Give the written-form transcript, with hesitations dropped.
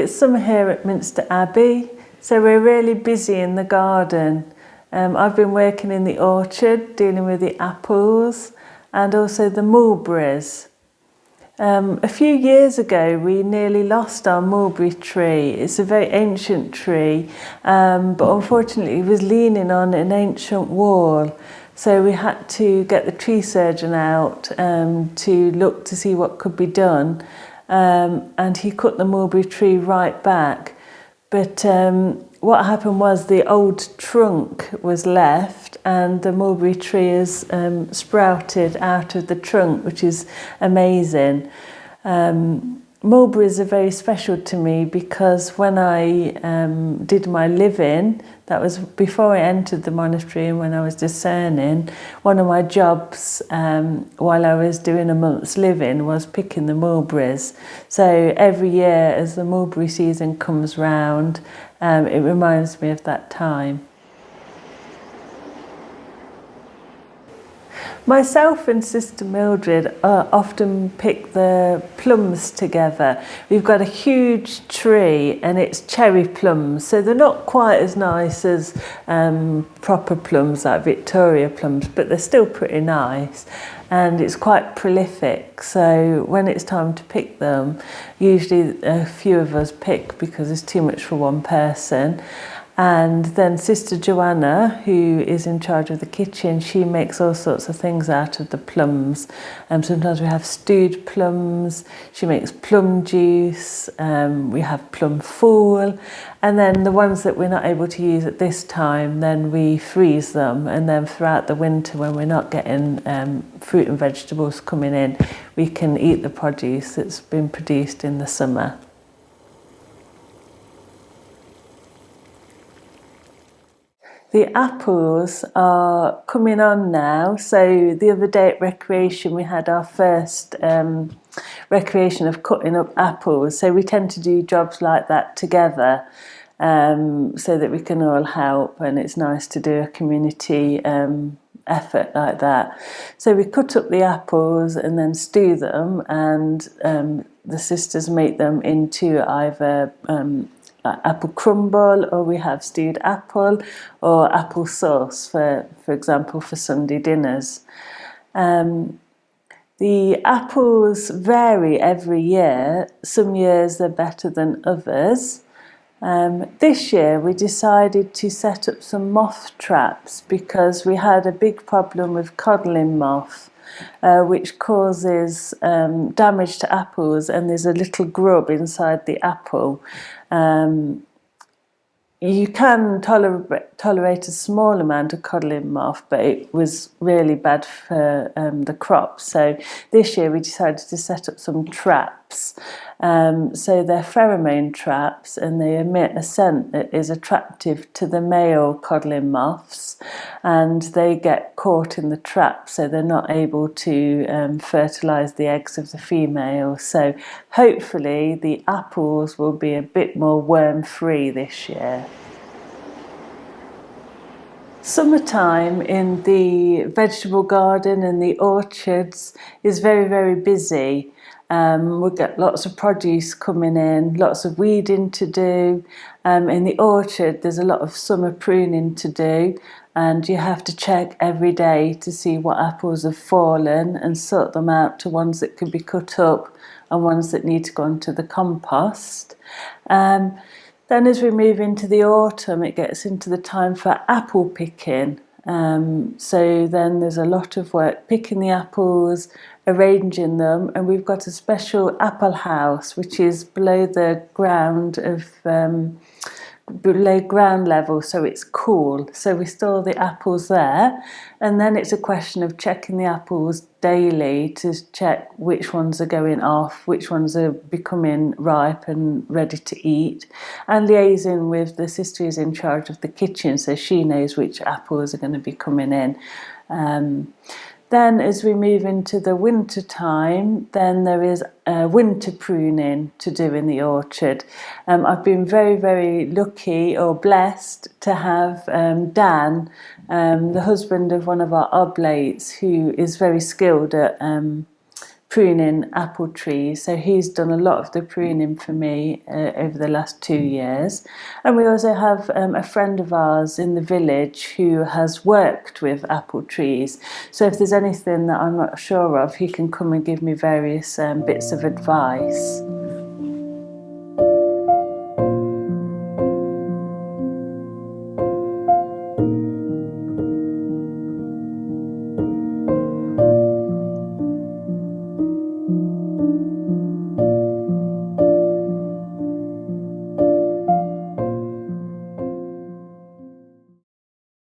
It's summer here at Minster Abbey, so we're really busy in the garden. I've been working in the orchard, dealing with the apples and also the mulberries. A few years ago we nearly lost our mulberry tree. It's a very ancient tree, but unfortunately it was leaning on an ancient wall. So we had to get the tree surgeon out to look to see what could be done. And he cut the mulberry tree right back. But what happened was the old trunk was left and the mulberry tree has sprouted out of the trunk, which is amazing. Mulberries are very special to me because when I did my living, that was before I entered the monastery and when I was discerning, one of my jobs while I was doing a month's living was picking the mulberries. So every year as the mulberry season comes round, it reminds me of that time. Myself and Sister Mildred often pick the plums together. We've got a huge tree and it's cherry plums, so they're not quite as nice as proper plums like Victoria plums, but they're still pretty nice. And it's quite prolific, so when it's time to pick them, usually a few of us pick because it's too much for one person. And then Sister Joanna, who is in charge of the kitchen, she makes all sorts of things out of the plums. Sometimes we have stewed plums, she makes plum juice, we have plum fool, and then the ones that we're not able to use at this time, then we freeze them, and then throughout the winter when we're not getting fruit and vegetables coming in, we can eat the produce that's been produced in the summer. The apples are coming on now, so the other day at recreation we had our first recreation of cutting up apples, so we tend to do jobs like that together so that we can all help, and it's nice to do a community effort like that. So we cut up the apples and then stew them, and the sisters make them into either apple crumble, or we have stewed apple or apple sauce, for example, for Sunday dinners. The apples vary every year. Some years they're better than others. This year we decided to set up some moth traps because we had a big problem with codling moth, which causes damage to apples, and there's a little grub inside the apple. You can tolerate a small amount of codling moth, but it was really bad for the crops. So this year we decided to set up some traps. So they're pheromone traps and they emit a scent that is attractive to the male codling moths, and they get caught in the trap, so they're not able to fertilise the eggs of the female. So hopefully the apples will be a bit more worm-free this year. Summertime in the vegetable garden and the orchards is very, very busy. We get lots of produce coming in, lots of weeding to do. In the orchard there's a lot of summer pruning to do, and you have to check every day to see what apples have fallen and sort them out to ones that can be cut up and ones that need to go into the compost. Then as we move into the autumn, it gets into the time for apple picking. So then there's a lot of work picking the apples, arranging them, and we've got a special apple house which is below the ground below ground level, so it's cool. So we store the apples there, and then it's a question of checking the apples daily to check which ones are going off, which ones are becoming ripe and ready to eat, and liaising with the sister who's in charge of the kitchen so she knows which apples are going to be coming in. Then as we move into the winter time, then there is winter pruning to do in the orchard. I've been very, very lucky or blessed to have Dan, the husband of one of our oblates, who is very skilled at pruning apple trees, so he's done a lot of the pruning for me over the last 2 years. And we also have a friend of ours in the village who has worked with apple trees, so if there's anything that I'm not sure of, he can come and give me various bits of advice.